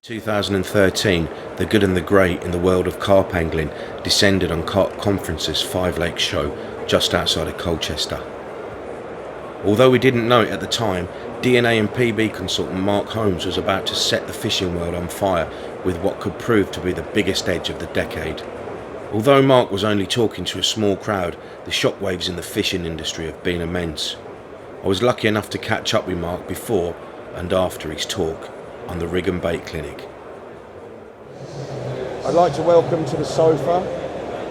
2013, the good and the great in the world of carp angling descended on Carp Conference's Five Lakes show just outside of Colchester. Although we didn't know it at the time, DNA and PB consultant Mark Holmes was about to set the fishing world on fire with what could prove to be the biggest edge of the decade. Although Mark was only talking to a small crowd, the shockwaves in the fishing industry have been immense. I was lucky enough to catch up with Mark before and after his talk on the Rig and Bait Clinic. I'd like to welcome to the sofa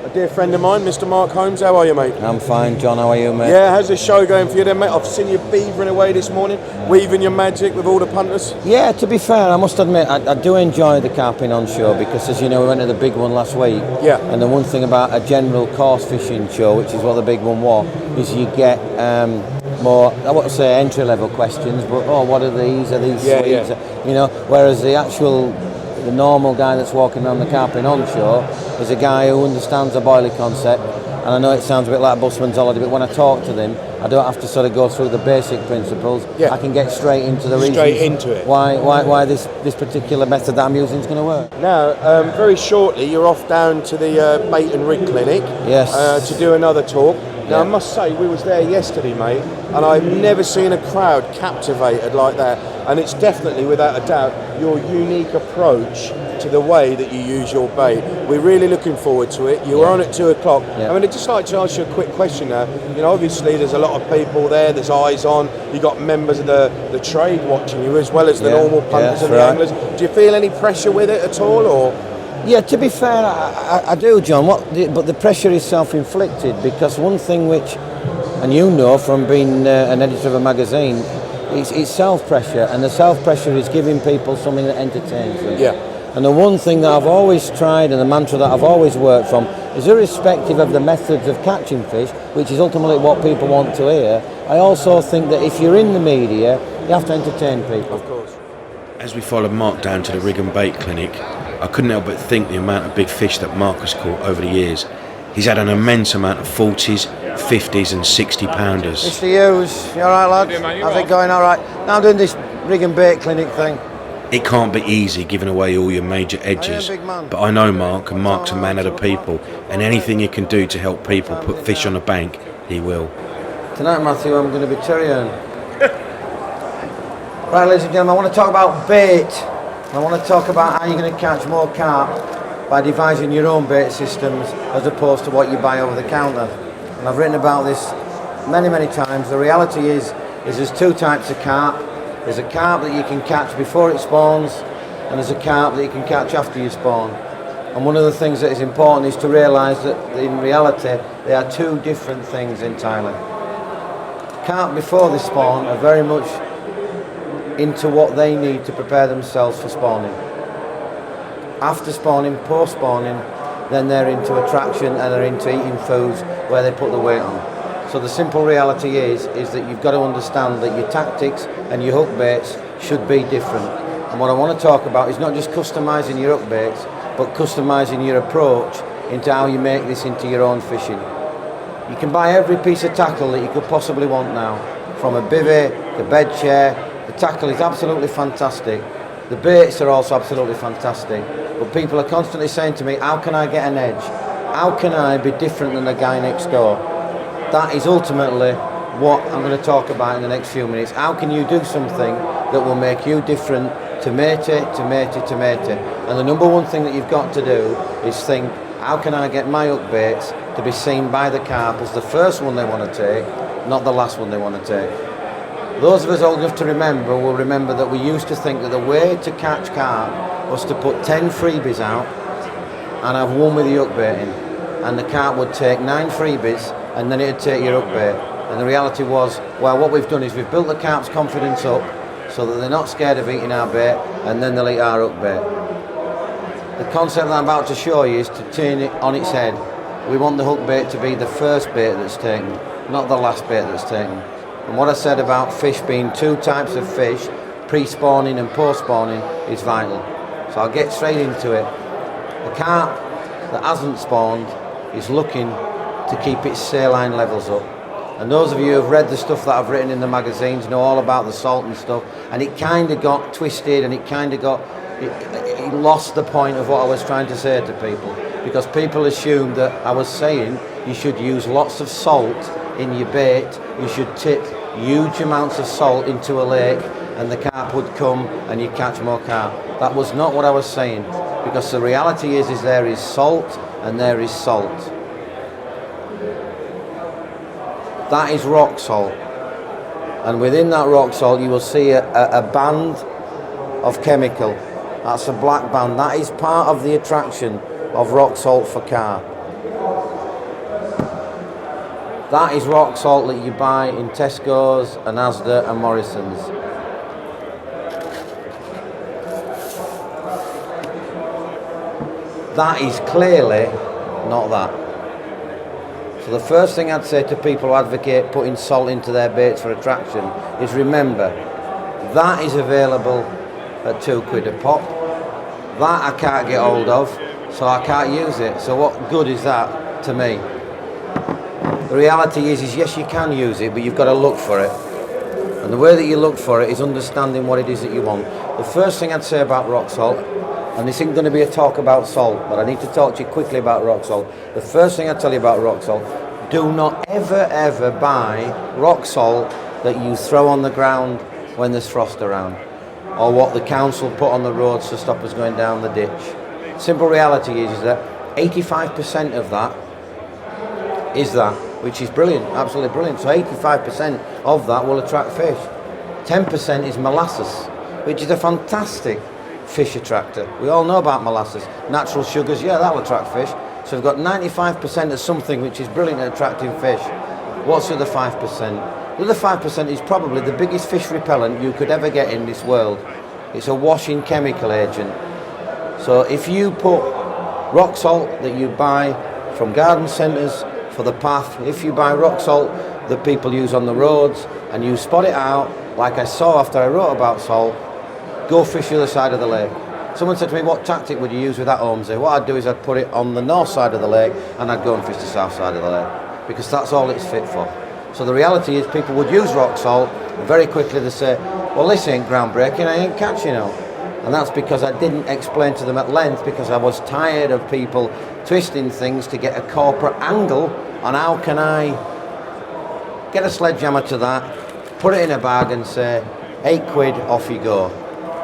a dear friend of mine, Mr. Mark Holmes. How are you, mate? I'm fine, John. How are you, mate? Yeah, how's the show going for you then, mate? I've seen you beavering away this morning, weaving your magic with all the punters. Yeah, to be fair, I must admit, I do enjoy the Carpin On show because, as you know, we went to the big one last week. Yeah. And the one thing about a general course fishing show, which is what the big one was, is you get more, I won't say entry-level questions, but, what are these? Are these sweets? Yeah. You know, whereas the normal guy that's walking around the Carpin On show is a guy who understands the boilie concept. And I know it sounds a bit like a busman's holiday, but when I talk to them, I don't have to sort of go through the basic principles. Yeah. I can get straight into the reasons why this particular method that I'm using is going to work. Now, very shortly, you're off down to the Bait and Rig Clinic. Yes. To do another talk. Now, Yeah. I must say, we was there yesterday, mate, and I've never seen a crowd captivated like that. And it's definitely, without a doubt, your unique approach to the way that you use your bait. We're really looking forward to it. You were on at 2 o'clock. Yeah. I mean, I'd just like to ask you a quick question now. You know, obviously there's a lot of people there, there's eyes on, you got members of the trade watching you as well as the normal punters and the anglers. Do you feel any pressure with it at all, or? Yeah, to be fair, I do, John. But the pressure is self-inflicted because one thing which, and you know from being an editor of a magazine, it's self-pressure, and the self-pressure is giving people something that entertains them. Yeah. And the one thing that I've always tried, and the mantra that I've always worked from, is irrespective of the methods of catching fish, which is ultimately what people want to hear, I also think that if you're in the media, you have to entertain people. Of course. As we followed Mark down to the Rig and Bait Clinic, I couldn't help but think the amount of big fish that Mark has caught over the years. He's had an immense amount of 40s, 50s and 60 pounders. Mr. Hughes, you alright, lads? How's it going? Alright. Now I'm doing this Rig and Bait Clinic thing. It can't be easy giving away all your major edges, big man. but I know Mark, and Mark's a man of the people, and anything he can do to help people put fish on the bank, he will. Tonight, Matthew, I'm going to be Tyrion. Right, ladies and gentlemen, I want to talk about bait. I want to talk about how you're going to catch more carp by devising your own bait systems as opposed to what you buy over the counter. And I've written about this many, many times. The reality is there's two types of carp. There's a carp that you can catch before it spawns, and there's a carp that you can catch after you spawn. And one of the things that is important is to realise that in reality they are two different things entirely. Carp before they spawn are very much into what they need to prepare themselves for spawning. After spawning, post spawning, then they're into attraction and they're into eating foods where they put the weight on. So the simple reality is that you've got to understand that your tactics and your hook baits should be different. And what I want to talk about is not just customising your hook baits, but customising your approach into how you make this into your own fishing. You can buy every piece of tackle that you could possibly want now, from a bivvy, the bed chair. The tackle is absolutely fantastic. The baits are also absolutely fantastic. But people are constantly saying to me, how can I get an edge? How can I be different than the guy next door? That is ultimately what I'm going to talk about in the next few minutes. How can you do something that will make you different to matey. And the number one thing that you've got to do is think, how can I get my hook baits to be seen by the carp as the first one they want to take, not the last one they want to take. Those of us old enough to remember will remember that we used to think that the way to catch carp was to put 10 freebies out and have one with the hook bait in. And the carp would take 9 freebies and then it'd take your hook bait. And the reality was, well, what we've done is we've built the carp's confidence up so that they're not scared of eating our bait, and then they'll eat our hook bait. The concept that I'm about to show you is to turn it on its head. We want the hook bait to be the first bait that's taken, not the last bait that's taken. And what I said about fish being two types of fish, pre-spawning and post-spawning, is vital. So I'll get straight into it. The carp that hasn't spawned is looking to keep its saline levels up. And those of you who have read the stuff that I've written in the magazines know all about the salt and stuff, and it kind of got twisted and it kind of got it lost the point of what I was trying to say to people, because people assumed that I was saying you should use lots of salt in your bait, you should tip huge amounts of salt into a lake and the carp would come and you catch more carp. That was not what I was saying, because the reality is there is salt and there is salt. That is rock salt, and within that rock salt you will see a band of chemical. That's a black band. That is part of the attraction of rock salt for carp. That is rock salt that you buy in Tesco's and Asda and Morrison's. That is clearly not that. So the first thing I'd say to people who advocate putting salt into their baits for attraction is, remember, that is available at £2 a pop. That I can't get hold of, so I can't use it. So what good is that to me? The reality is yes, you can use it, but you've got to look for it. And the way that you look for it is understanding what it is that you want. The first thing I'd say about rock salt, and this isn't going to be a talk about salt, but I need to talk to you quickly about rock salt. The first thing I tell you about rock salt, do not ever buy rock salt that you throw on the ground when there's frost around, or what the council put on the roads to stop us going down the ditch. Simple reality is that 85% of that is that, which is brilliant, absolutely brilliant. So 85% of that will attract fish. 10% is molasses, which is a fantastic fish attractor. We all know about molasses. Natural sugars, yeah, that'll attract fish. So we've got 95% of something which is brilliant at attracting fish. What's the other 5%? The other 5% is probably the biggest fish repellent you could ever get in this world. It's a washing chemical agent. So if you put rock salt that you buy from garden centres for the path, if you buy rock salt that people use on the roads and you spot it out, like I saw after I wrote about salt, go fish the other side of the lake. Someone said to me, what tactic would you use with that, Holmes? What I'd do is I'd put it on the north side of the lake and I'd go and fish the south side of the lake, because that's all it's fit for. So the reality is people would use rock salt and very quickly they say, well, this ain't groundbreaking, I ain't catching it. And that's because I didn't explain to them at length, because I was tired of people twisting things to get a corporate angle on how can I get a sledgehammer to that, put it in a bag and say, £8, off you go.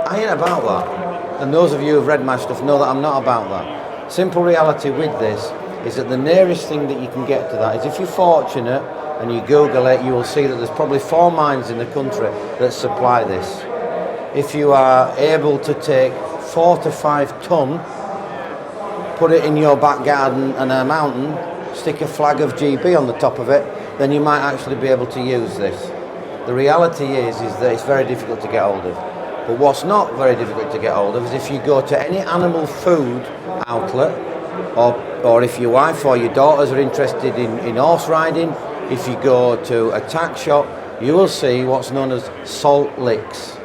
I ain't about that. And those of you who've read my stuff know that I'm not about that. Simple reality with this is that the nearest thing that you can get to that is, if you're fortunate and you Google it, you will see that there's probably 4 mines in the country that supply this. If you are able to take 4 to 5 ton, put it in your back garden and a mountain, stick a flag of GB on the top of it, then you might actually be able to use this. The reality is that it's very difficult to get hold of. But what's not very difficult to get hold of is if you go to any animal food outlet, or if your wife or your daughters are interested in horse riding, if you go to a tack shop, you will see what's known as salt licks.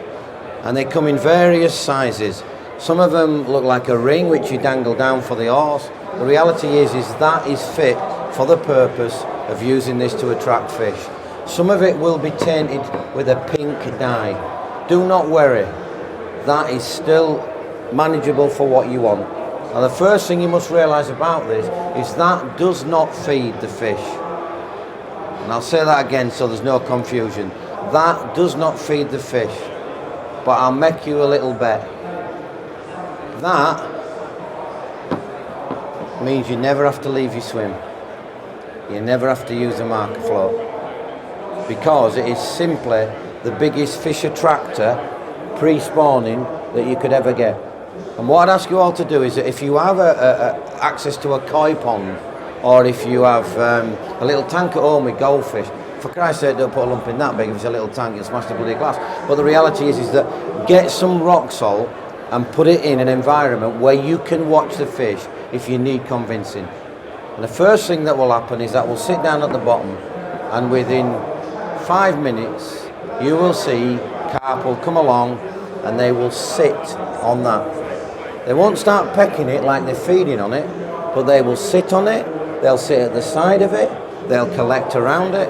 And they come in various sizes. Some of them look like a ring which you dangle down for the horse. The reality is that is fit for the purpose of using this to attract fish. Some of it will be tainted with a pink dye. Do not worry, that is still manageable for what you want. Now the first thing you must realise about this is that does not feed the fish. And I'll say that again so there's no confusion. That does not feed the fish. But I'll make you a little bet. That means you never have to leave your swim. You never have to use a marker float, because it is simply the biggest fish attractor pre-spawning that you could ever get. And what I'd ask you all to do is that if you have access to a koi pond, or if you have a little tank at home with goldfish, for Christ's sake, don't put a lump in that big. If it's a little tank, you'll smash the bloody glass. But the reality is that get some rock salt and put it in an environment where you can watch the fish if you need convincing. And the first thing that will happen is that we'll sit down at the bottom, and within 5 minutes you will see carp will come along and they will sit on that. They won't start pecking it like they're feeding on it, but they will sit on it, they'll sit at the side of it, they'll collect around it.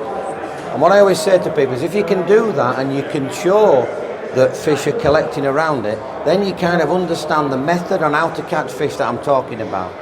And what I always say to people is, if you can do that and you can show that fish are collecting around it, then you kind of understand the method on how to catch fish that I'm talking about.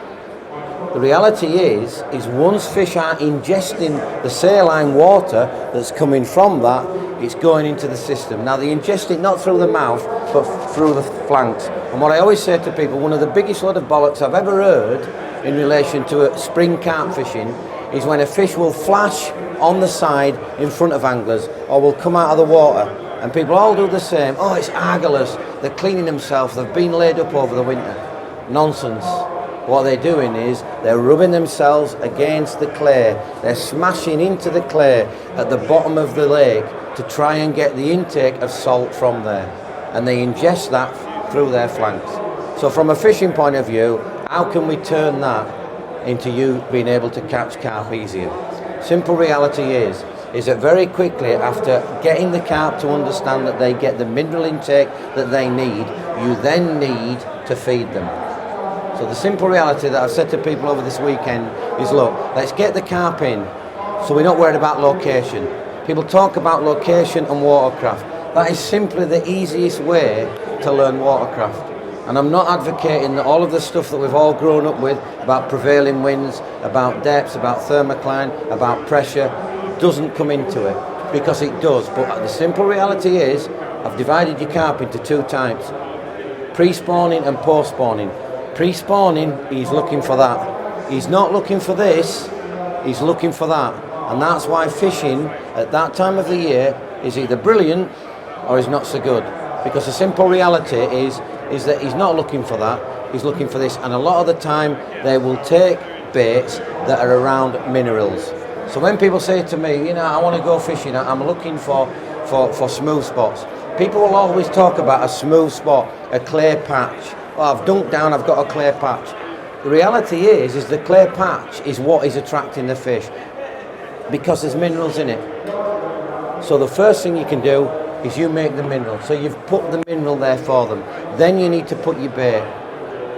The reality is once fish are ingesting the saline water that's coming from that, it's going into the system. Now they ingest it not through the mouth, but through the flanks. And what I always say to people, one of the biggest load of bollocks I've ever heard in relation to spring carp fishing is when a fish will flash on the side in front of anglers, or will come out of the water, and people all do the same. Oh, it's argillers, they're cleaning themselves, they've been laid up over the winter. Nonsense. What they're doing is they're rubbing themselves against the clay. They're smashing into the clay at the bottom of the lake to try and get the intake of salt from there. And they ingest that through their flanks. So from a fishing point of view, how can we turn that into you being able to catch carp easier? Simple reality is that very quickly after getting the carp to understand that they get the mineral intake that they need, you then need to feed them. So the simple reality that I've said to people over this weekend is, look, let's get the carp in so we're not worried about location. People talk about location and watercraft. That is simply the easiest way to learn watercraft. And I'm not advocating that all of the stuff that we've all grown up with about prevailing winds, about depths, about thermocline, about pressure, doesn't come into it, because it does. But the simple reality is I've divided your carp into two types: pre-spawning and post-spawning. Pre-spawning, he's looking for that. He's not looking for this, he's looking for that. And that's why fishing at that time of the year is either brilliant or is not so good. Because the simple reality is that he's not looking for that, he's looking for this. And a lot of the time they will take baits that are around minerals. So when people say to me, you know, I want to go fishing, I'm looking for smooth spots. People will always talk about a smooth spot, a clay patch. Well, I've dunked down, I've got a clay patch. The reality is the clay patch is what is attracting the fish, because there's minerals in it. So the first thing you can do is you make the mineral. So you've put the mineral there for them. Then you need to put your bait.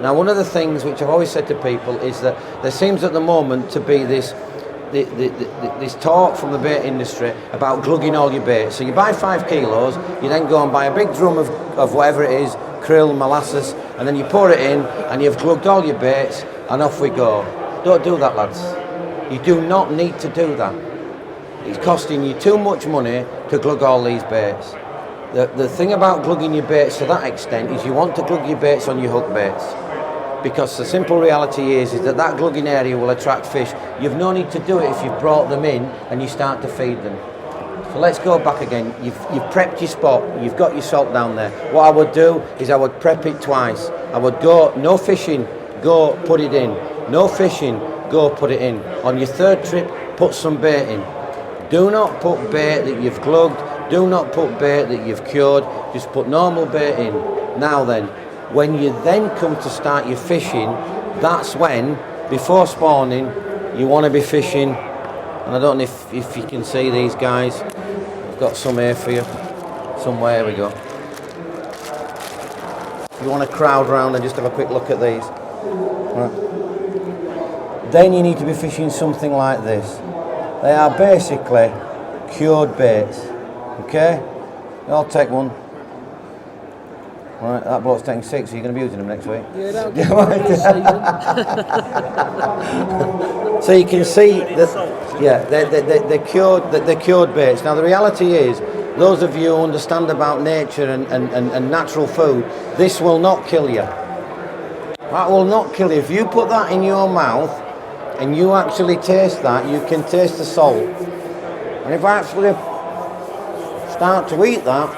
Now, one of the things which I've always said to people is that there seems at the moment to be this talk from the bait industry about glugging all your baits. So you buy 5 kilos, you then go and buy a big drum of whatever it is, krill, molasses, and then you pour it in and you've glugged all your baits and off we go. Don't do that, lads. You do not need to do that. It's costing you too much money to glug all these baits. The thing about glugging your baits to that extent is you want to glug your baits on your hook baits, because the simple reality is that glugging area will attract fish. You've no need to do it if you've brought them in and you start to feed them. So let's go back again. You've prepped your spot, you've got your salt down there. What I would do is I would prep it twice. I would go, no fishing, go put it in. No fishing, go put it in. On your third trip, put some bait in. Do not put bait that you've glugged, do not put bait that you've cured, just put normal bait in. Now then, when you then come to start your fishing, that's when, before spawning, you want to be fishing. And I don't know if you can see these guys. I've got some here for you. Somewhere, we go. You want to crowd round and just have a quick look at these. Right. Then you need to be fishing something like this. They are basically cured baits. Okay? I'll take one. Right, that bloke's taking 6, so you're going to be using them next week. Yeah, that'll be right. So you can see that, yeah, they're cured baits. Now the reality is, those of you who understand about nature and natural food, this will not kill you. That will not kill you. If you put that in your mouth and you actually taste that, you can taste the salt. And if I actually start to eat that,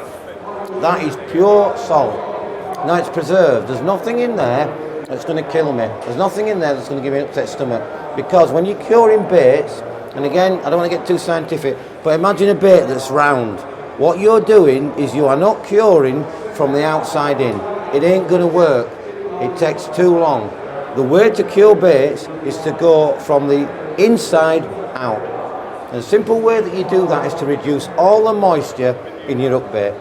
that is pure salt. Now it's preserved. There's nothing in there that's going to kill me. There's nothing in there that's going to give me an upset stomach. Because when you're curing baits, and again, I don't want to get too scientific, but imagine a bait that's round. What you're doing is you are not curing from the outside in. It ain't going to work. It takes too long. The way to cure baits is to go from the inside out. And the simple way that you do that is to reduce all the moisture in your hook bait.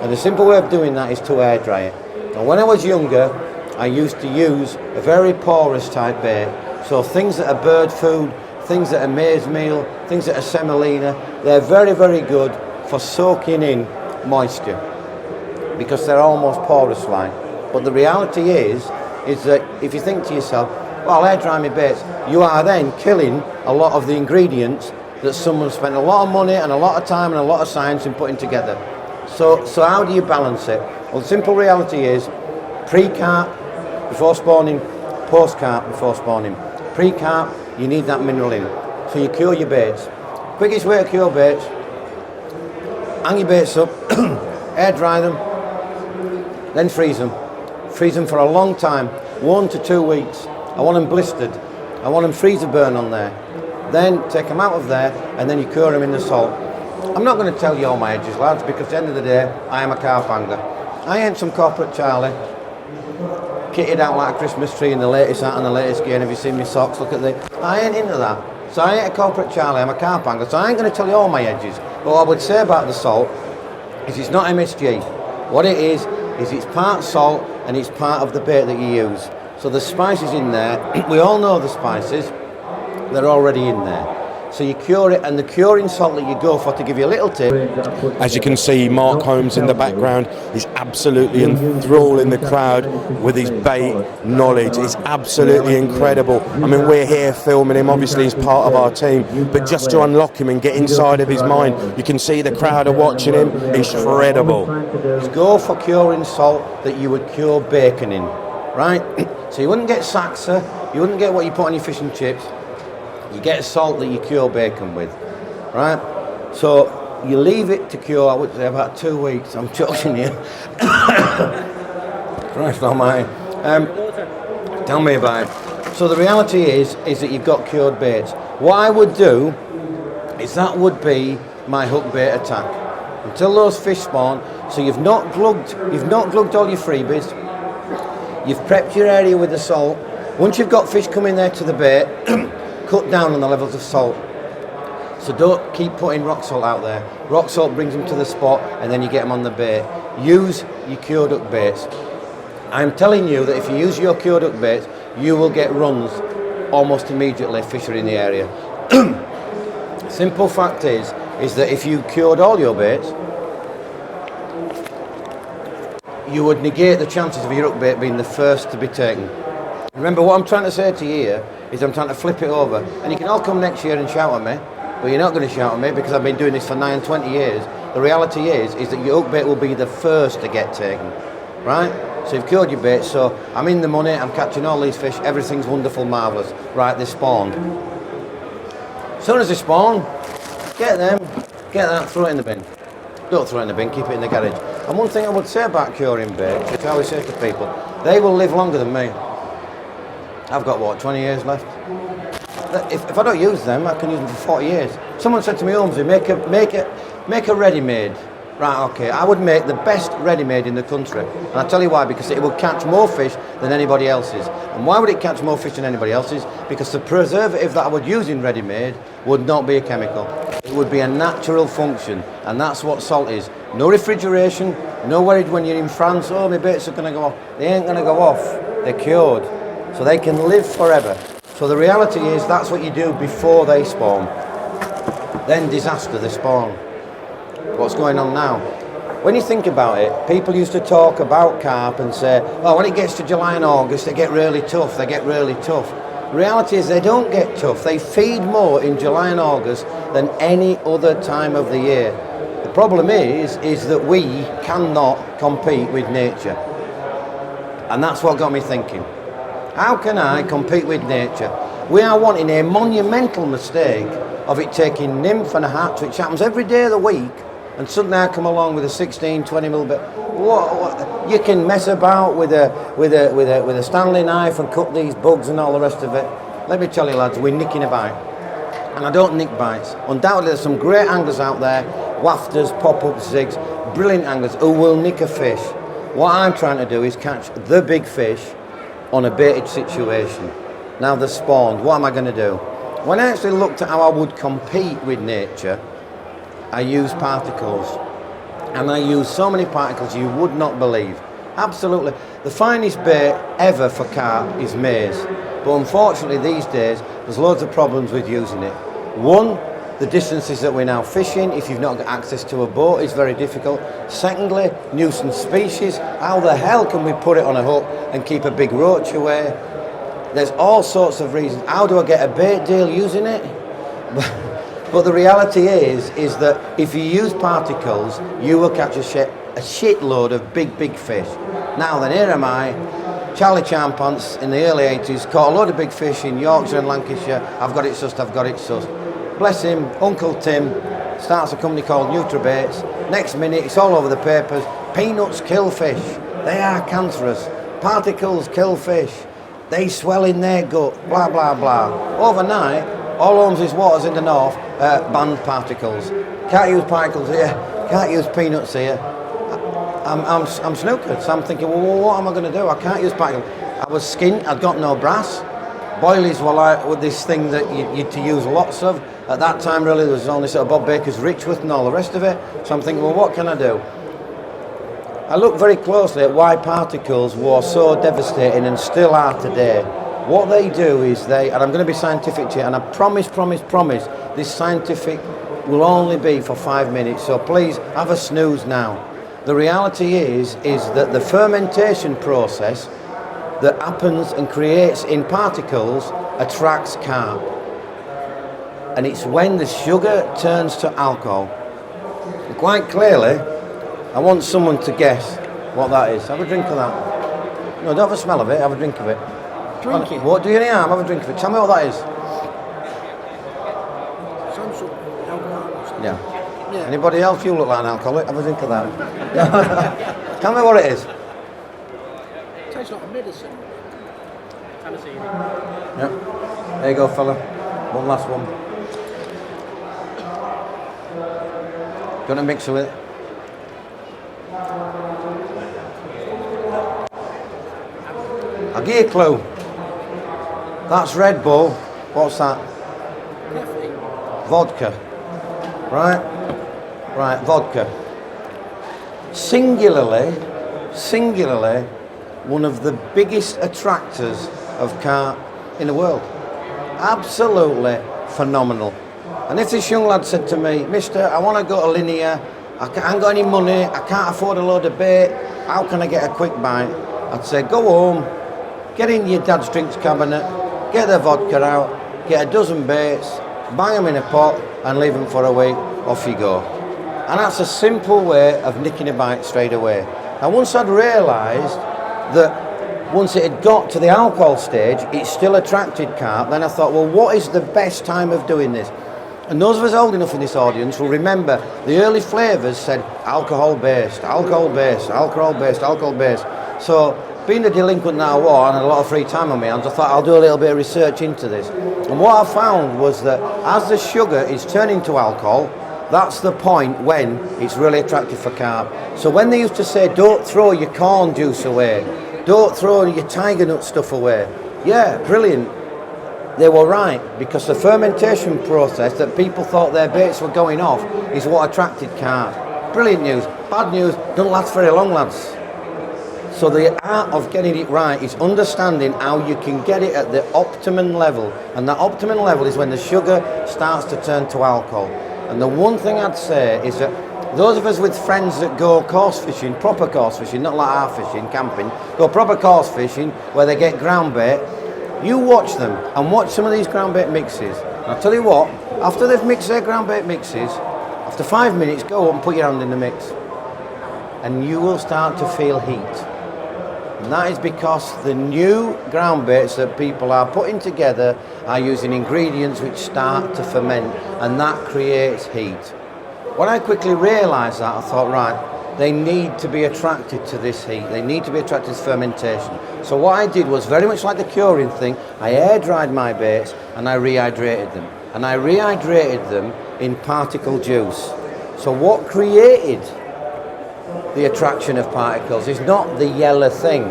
And the simple way of doing that is to air dry it. Now when I was younger, I used to use a very porous type bait. So things that are bird food, things that are maize meal, things that are semolina, they're very, very good for soaking in moisture. because they're almost porous like. But the reality is that if you think to yourself, well, I'll air dry my baits, you are then killing a lot of the ingredients that someone spent a lot of money and a lot of time and a lot of science in putting together. So how do you balance it? Well, the simple reality is pre-carp before spawning, post-carp before spawning. Pre-carp, you need that mineral in. So you cure your baits. Quickest way to cure baits, hang your baits up, air dry them, then freeze them. Freeze them for a long time, 1 to 2 weeks. I want them blistered. I want them freezer burn on there. Then take them out of there and then you cure them in the salt. I'm not going to tell you all my edges, lads, because at the end of the day, I am a carp angler. I ain't some corporate Charlie, kitted out like a Christmas tree in the latest hat and the latest gear. And have you seen my socks? Look at this. I ain't into that. So I ain't a corporate Charlie, I'm a carp angler. So I ain't going to tell you all my edges. But what I would say about the salt is it's not MSG. What it is it's part salt and it's part of the bait that you use. So the spices in there, we all know the spices, they're already in there. So you cure it, and the curing salt that you go for, to give you a little tip. As you can see, Mark Holmes in the background is absolutely enthralling the crowd with his bait knowledge. It's absolutely incredible. I mean, we're here filming him, obviously he's part of our team, but just to unlock him and get inside of his mind, you can see the crowd are watching him. He's incredible. Just go for curing salt that you would cure bacon in, right? So you wouldn't get saxa, you wouldn't get what you put on your fish and chips. You get salt that you cure bacon with, right? So you leave it to cure, I would say, about 2 weeks. I'm joking you. Christ almighty. Tell me about it. So the reality is that you've got cured baits. What I would do is that would be my hook bait attack. Until those fish spawn, so you've not glugged all your freebies. You've prepped your area with the salt. Once you've got fish coming there to the bait, cut down on the levels of salt. So don't keep putting rock salt out there. Rock salt brings them to the spot and then you get them on the bait. Use your cured hook baits. I'm telling you that if you use your cured hook baits, you will get runs almost immediately, fish are in the area. Simple fact is that if you cured all your baits, you would negate the chances of your hook bait being the first to be taken. Remember, what I'm trying to say to you here is I'm trying to flip it over. And you can all come next year and shout at me, but you're not going to shout at me because I've been doing this for 20 years. The reality is that your hook bait will be the first to get taken, right? So you've cured your bait, so I'm in the money, I'm catching all these fish, everything's wonderful, marvellous. Right, they spawned. As soon as they spawn, get them, get that, throw it in the bin. Don't throw it in the bin, keep it in the garage. And one thing I would say about curing bait, which I always say to people, they will live longer than me. I've got, what, 20 years left? If I don't use them, I can use them for 40 years. Someone said to me, Holmesy, make a ready-made. Right, okay, I would make the best ready-made in the country. And I'll tell you why, because it will catch more fish than anybody else's. And why would it catch more fish than anybody else's? Because the preservative that I would use in ready-made would not be a chemical. It would be a natural function, and that's what salt is. No refrigeration, no worried when you're in France, oh, my baits are going to go off. They ain't going to go off, they're cured. So they can live forever. So the reality is that's what you do before they spawn. Then disaster, they spawn. What's going on now? When you think about it, people used to talk about carp and say, oh, when it gets to July and August, they get really tough, they get really tough. The reality is they don't get tough. They feed more in July and August than any other time of the year. The problem is that we cannot compete with nature. And that's what got me thinking. How can I compete with nature? We are wanting a monumental mistake of it taking nymph and a hatch, which happens every day of the week, and suddenly I come along with a 16, 20 mil bit. What? You can mess about with a Stanley knife and cut these bugs and all the rest of it. Let me tell you, lads, we're nicking a bite. And I don't nick bites. Undoubtedly, there's some great anglers out there, wafters, pop-up zigs, brilliant anglers who will nick a fish. What I'm trying to do is catch the big fish on a baited situation. Now they're spawned, what am I going to do? When I actually looked at how I would compete with nature, I use particles. And I use so many particles you would not believe. Absolutely. The finest bait ever for carp is maize. But unfortunately these days, there's loads of problems with using it. One, the distances that we're now fishing. If you've not got access to a boat, it's very difficult. Secondly, nuisance species. How the hell can we put it on a hook and keep a big roach away? There's all sorts of reasons. How do I get a bait deal using it? But the reality is that if you use particles, you will catch a shitload of big fish. Now then, here am I, Charlie Champants in the early 80s, caught a load of big fish in Yorkshire and Lancashire. I've got it sussed. Bless him, Uncle Tim starts a company called Nutribaits. Next minute, it's all over the papers. Peanuts kill fish. They are cancerous. Particles kill fish. They swell in their gut, blah, blah, blah. Overnight, all Holmes's waters in the north banned particles. Can't use particles here, can't use peanuts here. I'm snookered, so I'm thinking, well, what am I going to do? I can't use particles. I was skint, I'd got no brass. Boilies were like with this thing that you to use lots of. At that time, really, there was only sort of Bob Baker's Richworth and all the rest of it. So I'm thinking, well, what can I do? I looked very closely at why particles were so devastating and still are today. What they do is and I'm going to be scientific to you, and I promise, this scientific will only be for 5 minutes, so please have a snooze now. The reality is that the fermentation process that happens and creates in particles attracts carp. And it's when the sugar turns to alcohol. And quite clearly, I want someone to guess what that is. Have a drink of that. No, don't have a smell of it, have a drink of it. Drink it? What do you any harm? Have a drink of it. Tell me what that is. Some sort of alcohol. Yeah. Yeah. Anybody else? You look like an alcoholic. Have a drink of that. Tell me what it is. Tastes like a medicine. Yeah. There you go, fella. One last one. Do you want to mix it with it? I'll give you a clue. That's Red Bull. What's that? Vodka. Right, vodka. Singularly, one of the biggest attractors of carp in the world. Absolutely phenomenal. And if this young lad said to me, Mister, I want to go to Linear, I haven't got any money, I can't afford a load of bait, how can I get a quick bite? I'd say, go home, get in your dad's drinks cabinet, get the vodka out, get a dozen baits, bang them in a pot and leave them for a week, off you go. And that's a simple way of nicking a bite straight away. And once I'd realised that once it had got to the alcohol stage, it still attracted carp, then I thought, well, what is the best time of doing this? And those of us old enough in this audience will remember the early flavours said alcohol-based, alcohol-based, alcohol-based, alcohol-based. So being the delinquent that I was and had a lot of free time on my hands, I thought I'll do a little bit of research into this. And what I found was that as the sugar is turning to alcohol, that's the point when it's really attractive for carp. So when they used to say, don't throw your corn juice away, don't throw your tiger nut stuff away. Yeah, brilliant. They were right, because the fermentation process that people thought their baits were going off is what attracted carp. Brilliant news. Bad news, don't last very long, lads. So the art of getting it right is understanding how you can get it at the optimum level. And that optimum level is when the sugar starts to turn to alcohol. And the one thing I'd say is that those of us with friends that go coarse fishing, proper coarse fishing, not like our fishing, camping, go proper coarse fishing where they get ground bait, you watch them and watch some of these ground bait mixes. And I'll tell you what, after they've mixed their ground bait mixes, after 5 minutes, go up and put your hand in the mix. And you will start to feel heat. And that is because the new ground baits that people are putting together are using ingredients which start to ferment, and that creates heat. When I quickly realised that, I thought, right, they need to be attracted to this heat. They need to be attracted to fermentation. So what I did was very much like the curing thing. I air dried my baits and I rehydrated them. And I rehydrated them in particle juice. So what created the attraction of particles is not the yellow thing.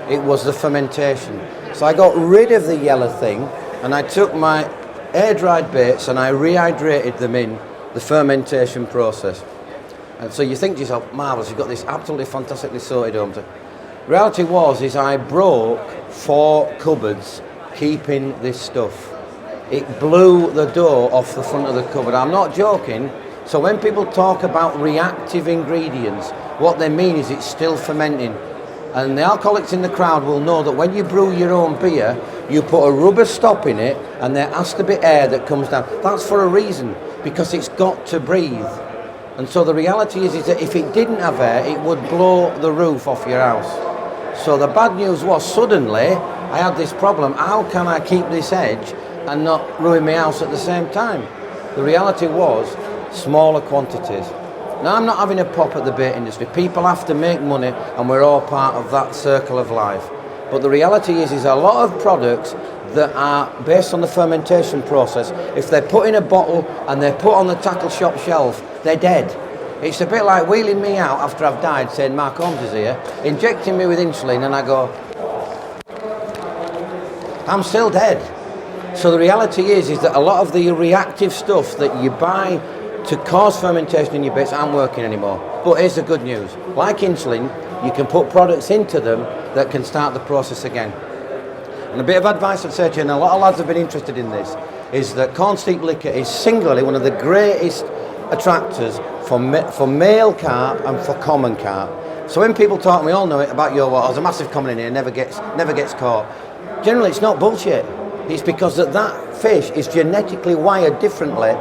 It was the fermentation. So I got rid of the yellow thing and I took my air dried baits and I rehydrated them in the fermentation process. And so you think to yourself, marvellous, you've got this absolutely fantastically sorted home. Reality was, I broke 4 cupboards keeping this stuff. it blew the door off the front of the cupboard. I'm not joking. So when people talk about reactive ingredients, what they mean is it's still fermenting. And the alcoholics in the crowd will know that when you brew your own beer, you put a rubber stop in it and there has to be air that comes down. That's for a reason, because it's got to breathe. And so the reality is that if it didn't have air, it would blow the roof off your house. So the bad news was suddenly I had this problem. How can I keep this edge and not ruin my house at the same time? The reality was smaller quantities. Now, I'm not having a pop at the bait industry. People have to make money and we're all part of that circle of life. But the reality is a lot of products that are based on the fermentation process, if they're put in a bottle and they're put on the tackle shop shelf, they're dead. It's a bit like wheeling me out after I've died, saying Mark Holmes is here, injecting me with insulin, and I go, I'm still dead. So the reality is that a lot of the reactive stuff that you buy to cause fermentation in your bits aren't working anymore. But here's the good news. Like insulin, you can put products into them that can start the process again. And a bit of advice I'd say to you, and a lot of lads have been interested in this, is that corn steep liquor is singularly one of the greatest attractors for male carp and for common carp. So when people talk, we all know it, about your waters, a massive common in here, never gets caught. Generally, it's not bullshit. It's because that fish is genetically wired differently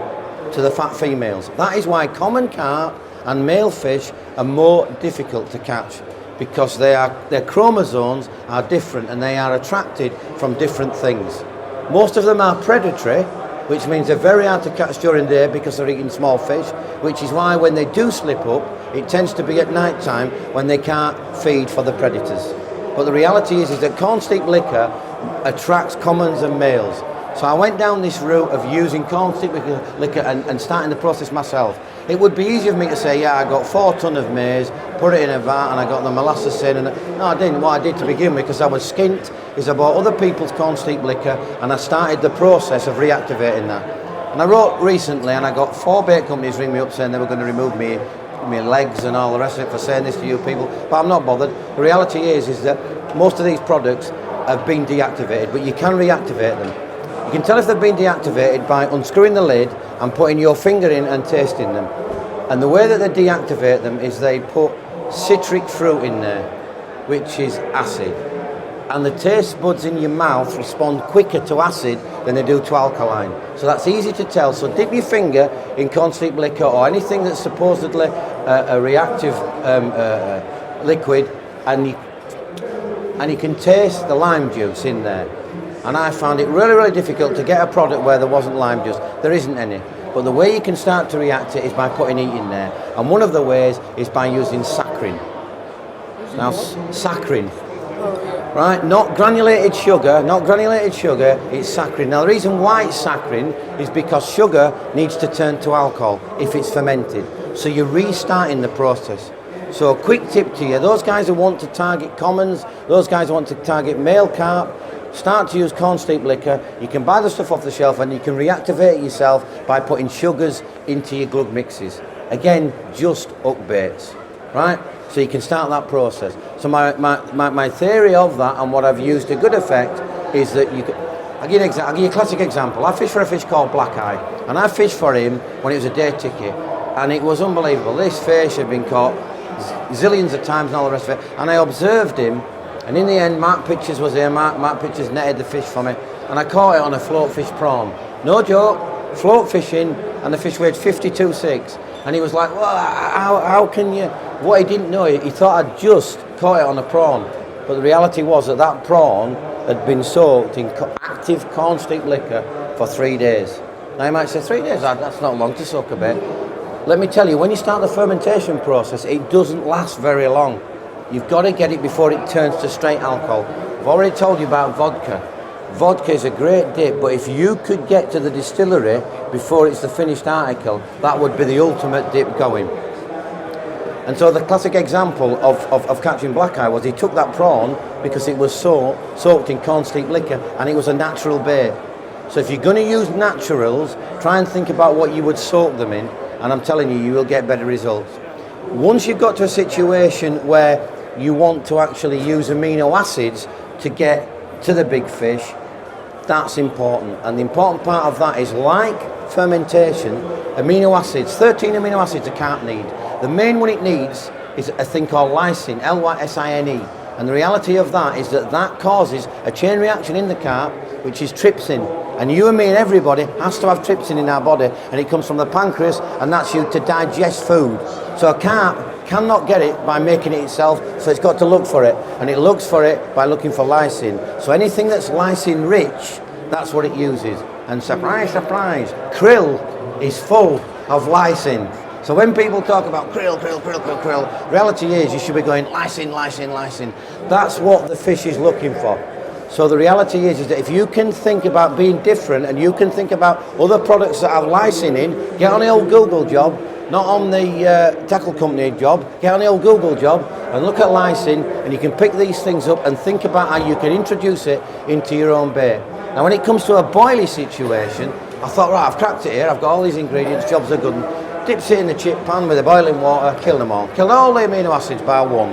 to the fat females. That is why common carp and male fish are more difficult to catch, because their chromosomes are different and they are attracted from different things. Most of them are predatory, which means they're very hard to catch during the day because they're eating small fish, which is why when they do slip up, it tends to be at night time when they can't feed for the predators. But the reality is that corn steep liquor attracts commons and males. So I went down this route of using corn steep liquor and starting the process myself. It would be easier for me to say, yeah, I got 4 ton of maize, put it in a vat, and I got the molasses in. No, I didn't. What I did to begin with, because I was skint, is I bought other people's corn steep liquor, and I started the process of reactivating that. And I wrote recently, and I got 4 bait companies ring me up saying they were going to remove me legs and all the rest of it for saying this to you people, but I'm not bothered. The reality is that most of these products have been deactivated, but you can reactivate them. You can tell if they've been deactivated by unscrewing the lid and putting your finger in and tasting them. And the way that they deactivate them is they put citric fruit in there, which is acid. And the taste buds in your mouth respond quicker to acid than they do to alkaline. So that's easy to tell. So dip your finger in corn steep liquor or anything that's supposedly a reactive liquid, and you can taste the lime juice in there. And I found it really, really difficult to get a product where there wasn't lime juice. There isn't any. But the way you can start to react it is by putting heat in there. And one of the ways is by using saccharin. Now, saccharin. Right, not granulated sugar, it's saccharin. Now the reason why it's saccharin is because sugar needs to turn to alcohol if it's fermented. So you're restarting the process. So a quick tip to you, those guys who want to target commons, those guys who want to target male carp, start to use corn steep liquor. You can buy the stuff off the shelf and you can reactivate it yourself by putting sugars into your glug mixes. Again, just hookbaits, right? So you can start that process. So my theory of that and what I've used to good effect is that I'll give you a classic example. I fished for a fish called Black Eye, and I fished for him when it was a day ticket, and it was unbelievable. This fish had been caught zillions of times and all the rest of it, and I observed him, and in the end Mark Pitchers was here. Mark Pitchers netted the fish for me, and I caught it on a float fish prawn. No joke, float fishing, and the fish weighed 52.6. And he was like, well, how can you? What he didn't know, he thought I'd just caught it on a prawn. But the reality was that prawn had been soaked in active corn steep liquor for 3 days. Now you might say, 3 days? That's not long to soak a bait. Let me tell you, when you start the fermentation process, it doesn't last very long. You've got to get it before it turns to straight alcohol. I've already told you about vodka. Vodka is a great dip, but if you could get to the distillery before it's the finished article, that would be the ultimate dip going. And so the classic example of catching black eye was he took that prawn because it was soaked in corn steep liquor, and it was a natural bait. So if you're going to use naturals, try and think about what you would soak them in, and I'm telling you, you will get better results. Once you've got to a situation where you want to actually use amino acids to get to the big fish, That's important, and the important part of that is, like fermentation, amino acids, 13 amino acids a carp need. The main one it needs is a thing called lysine, L-Y-S-I-N-E, and the reality of that is that that causes a chain reaction in the carp, which is trypsin, and you and me and everybody has to have trypsin in our body, and it comes from the pancreas, and that's used to digest food. So a carp cannot get it by making it itself, so it's got to look for it, and it looks for it by looking for lysine. So anything that's lysine rich, that's what it uses. And surprise, surprise, krill is full of lysine. So when people talk about krill, reality is you should be going lysine, lysine, lysine. That's what the fish is looking for. So the reality is that if you can think about being different, and you can think about other products that have lysine in, get on the old Google job, not on the tackle company job, get on the old Google job and look at lysine, and you can pick these things up and think about how you can introduce it into your own bait. Now when it comes to a boilie situation, I thought, right, I've cracked it here, I've got all these ingredients, job's a good one. Dips it in the chip pan with the boiling water, kill them all. Killed all the amino acids bar one,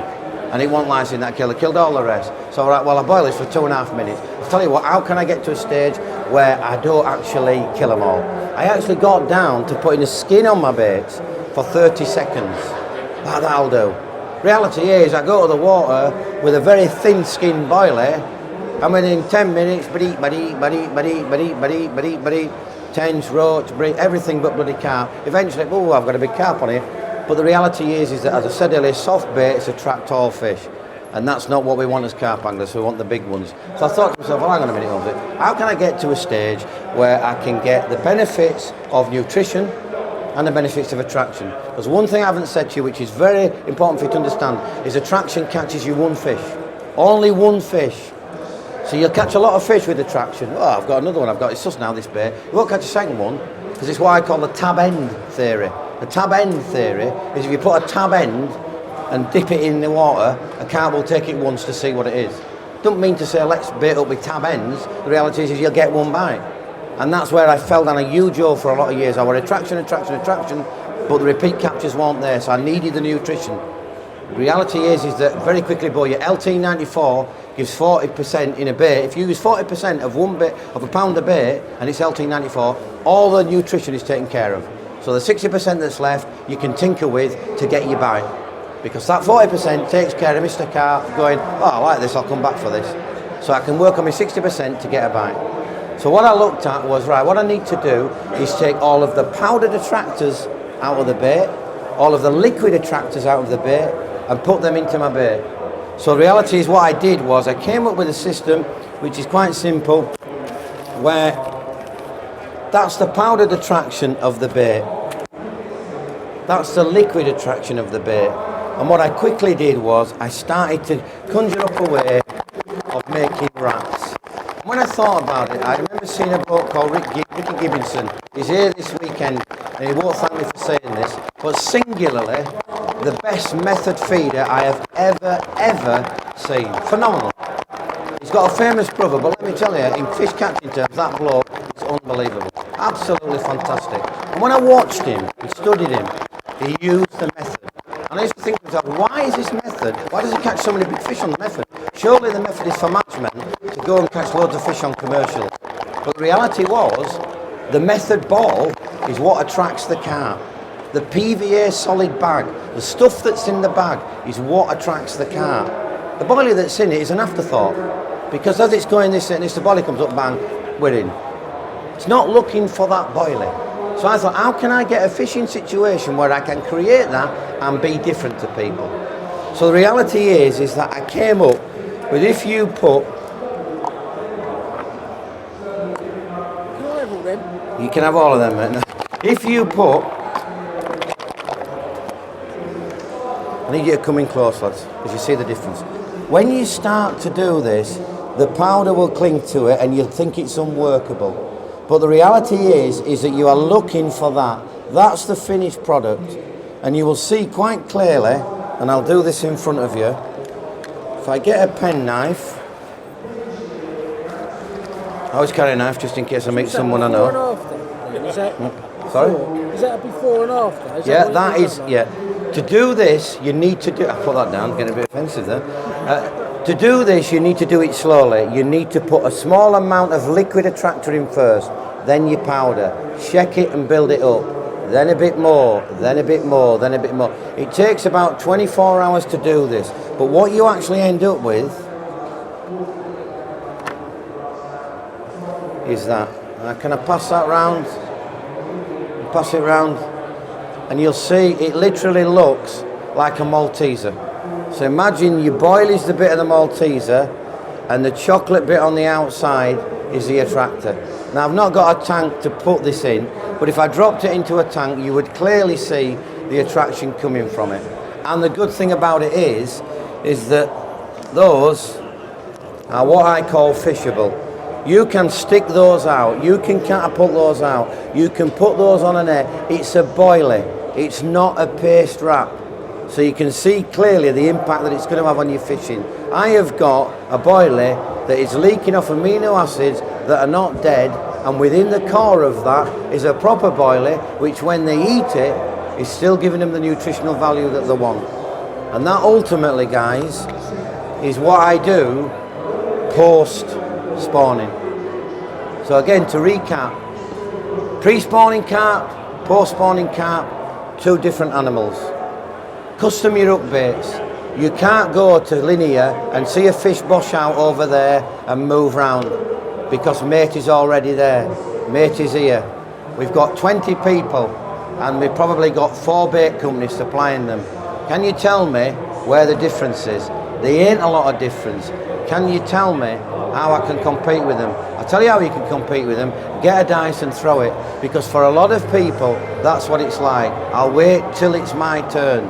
and it wasn't lysine that killed all the rest. So right, well I boil this for 2.5 minutes. I'll tell you what, how can I get to a stage where I don't actually kill them all? I actually got down to putting a skin on my baits for 30 seconds. That'll do. Reality is I go to the water with a very thin skin boilie, and within 10 minutes, tens, roach, breed, everything but bloody carp. Eventually, oh, I've got a big carp on here. But the reality is that, as I said earlier, soft baits attract all fish. And that's not what we want as carp anglers, we want the big ones. So I thought to myself, well, hang on a minute, how can I get to a stage where I can get the benefits of nutrition and the benefits of attraction? Because one thing I haven't said to you, which is very important for you to understand, is attraction catches you one fish. Only one fish. So you'll catch a lot of fish with attraction. Oh, I've got another one, it's just now this bait. You won't catch a second one, because it's what I call the tab end theory. The tab end theory is if you put a tab end and dip it in the water, a carp will take it once to see what it is. Don't mean to say let's bait up with tab ends. The reality is you'll get one bite. And that's where I fell down a huge hole for a lot of years. I were attraction, but the repeat captures weren't there, so I needed the nutrition. The reality is that very quickly, boy, your LT94 gives 40% in a bait. If you use 40% of one bit of a pound of bait and it's LT94, all the nutrition is taken care of. So the 60% that's left you can tinker with to get your bite, because that 40% takes care of Mr. Carp going, oh, I like this, I'll come back for this. So I can work on my 60% to get a bite. So what I looked at was, right, what I need to do is take all of the powdered attractors out of the bait, all of the liquid attractors out of the bait, and put them into my bait. So the reality is what I did was I came up with a system which is quite simple, where that's the powdered attraction of the bait, that's the liquid attraction of the bait. And what I quickly did was I started to conjure up a way of making rats. When I thought about it, I remember seeing a bloke called Ricky Gibbinson. He's here this weekend, and he won't thank me for saying this, but singularly, the best method feeder I have ever seen. Phenomenal. He's got a famous brother, but let me tell you, in fish catching terms, that bloke is unbelievable. Absolutely fantastic. And when I watched him and studied him, he used the method. And I used to think to myself, why is this method? Why does he catch so many big fish on the method? Surely the method is for matchmen to go and catch loads of fish on commercial. But the reality was, the method ball is what attracts the carp. The PVA solid bag, the stuff that's in the bag, is what attracts the carp. The boilie that's in it is an afterthought, because as it's going this and this, the boilie comes up, bang, we're in. It's not looking for that boilie. So I thought, how can I get a fishing situation where I can create that and be different to people? So the reality is that I came up with, if you put... Can I have all them? You can have all of them, mate. If you put... I need you to come in close, lads, because you see the difference. When you start to do this, the powder will cling to it and you'll think it's unworkable. But the reality is that you are looking for that. That's the finished product. And you will see quite clearly, and I'll do this in front of you, if I get a pen knife, I always carry a knife just in case I meet someone I know. Sorry? Is that a before and after? Yeah, that is, yeah. To do this, you need to do, I put that down, getting a bit offensive there. To do this, you need to do it slowly. You need to put a small amount of liquid attractor in first, then your powder. Check it and build it up. Then a bit more, then a bit more, then a bit more. It takes about 24 hours to do this. But what you actually end up with is that. Can I pass that round? Pass it round. And you'll see it literally looks like a Malteser. So imagine your boil is the bit of the Malteser and the chocolate bit on the outside is the attractor. Now I've not got a tank to put this in, but if I dropped it into a tank you would clearly see the attraction coming from it. And the good thing about it is that those are what I call fishable. You can stick those out, you can catapult those out, you can put those on a net. It's a boilie, it's not a paste wrap. So you can see clearly the impact that it's going to have on your fishing. I have got a boilie that is leaking off amino acids that are not dead, and within the core of that is a proper boilie, which when they eat it, is still giving them the nutritional value that they want. And that ultimately, guys, is what I do post-spawning. So again, to recap, pre-spawning carp, post-spawning carp, two different animals. Custom your hook baits. You can't go to linear and see a fish bosh out over there and move round because mate is already there. Mate is here. We've got 20 people and we've probably got 4 bait companies supplying them. Can you tell me where the difference is? There ain't a lot of difference. Can you tell me how I can compete with them? I'll tell you how you can compete with them. Get a dice and throw it, because for a lot of people that's what it's like. I'll wait till it's my turn.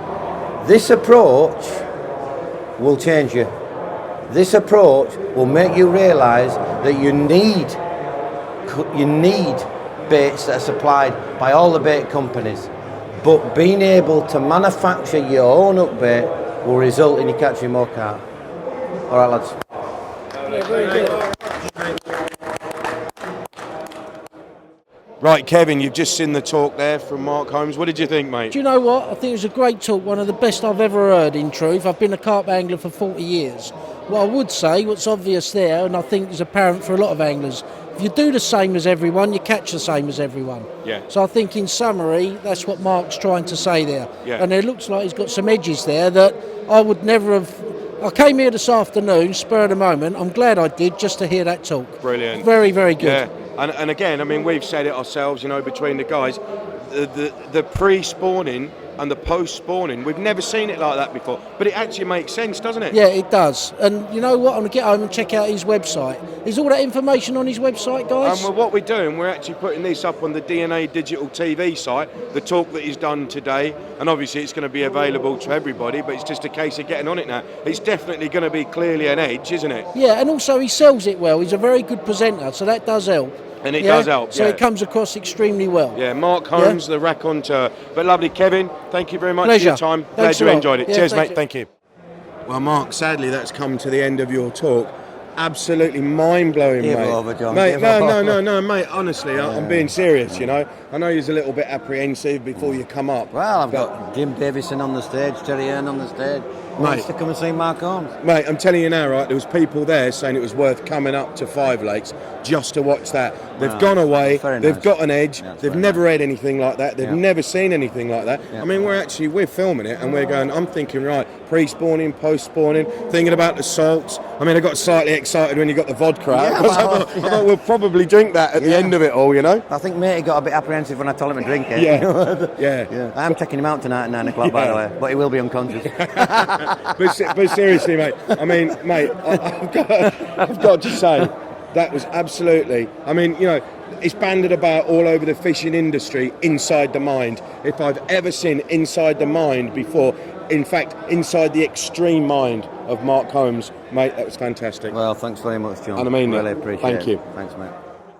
This approach will change you. This approach will make you realise that you need baits that are supplied by all the bait companies. But being able to manufacture your own hook bait will result in you catching more carp. All right, lads. Yeah, very good. Right, Kevin, you've just seen the talk there from Mark Holmes. What did you think, mate? Do you know what? I think it was a great talk, one of the best I've ever heard, in truth. I've been a carp angler for 40 years. What I would say, what's obvious there, and I think is apparent for a lot of anglers, if you do the same as everyone, you catch the same as everyone. Yeah. So I think in summary, that's what Mark's trying to say there. Yeah. And it looks like he's got some edges there that I would never have... I came here this afternoon, spur of the moment. I'm glad I did, just to hear that talk. Brilliant. Very, very good. Yeah. And again, I mean, we've said it ourselves, you know, between the guys, the pre-spawning and the post-spawning, we've never seen it like that before, but it actually makes sense, doesn't it? Yeah, it does. And you know what? I'm going to get home and check out his website. Is all that information on his website, guys? Well, what we're doing, we're actually putting this up on the DNA Digital TV site, the talk that he's done today, and obviously it's going to be available to everybody, but it's just a case of getting on it now. It's definitely going to be clearly an edge, isn't it? Yeah, and also he sells it well. He's a very good presenter, so that does help. And it does help, So yeah. it comes across extremely well. Yeah, Mark Holmes, the raconteur. But lovely, Kevin, thank you very much Pleasure. for your time. Thanks Glad a you lot. enjoyed it. Yeah, Cheers, thank mate. you. Thank you. Well, Mark, sadly, that's come to the end of your talk. Absolutely mind-blowing, Give mate. over, John, Mate, give no, mate. Honestly, I'm being serious, you know. I know you're a little bit apprehensive before you come up. Well, I've got Jim Davison on the stage, Terry Hearn on the stage. Wants to come and see Mark Holmes. Mate, I'm telling you now, right, there was people there saying it was worth coming up to Five Lakes just to watch that. They've gone away, they've got an edge, they've never read anything like that, they've never seen anything like that. I mean, we're filming it and we're going, I'm thinking, right, pre-spawning, post-spawning, thinking about the salts. I mean, I got slightly excited when you got the vodka out. Yeah, I thought we'll probably drink that at the end of it all, you know? I think matey got a bit apprehensive when I told him to drink it. Yeah. I am taking him out tonight at 9 o'clock, by the way, but he will be unconscious. But seriously, mate, I mean, mate, I've got to say, that was absolutely, I mean, you know, it's banded about all over the fishing industry, inside the mind. If I've ever seen inside the mind before, in fact, inside the extreme mind of Mark Holmes, mate, that was fantastic. Well, thanks very much, John. And I mean really it. appreciate Thank it. you. Thanks, mate.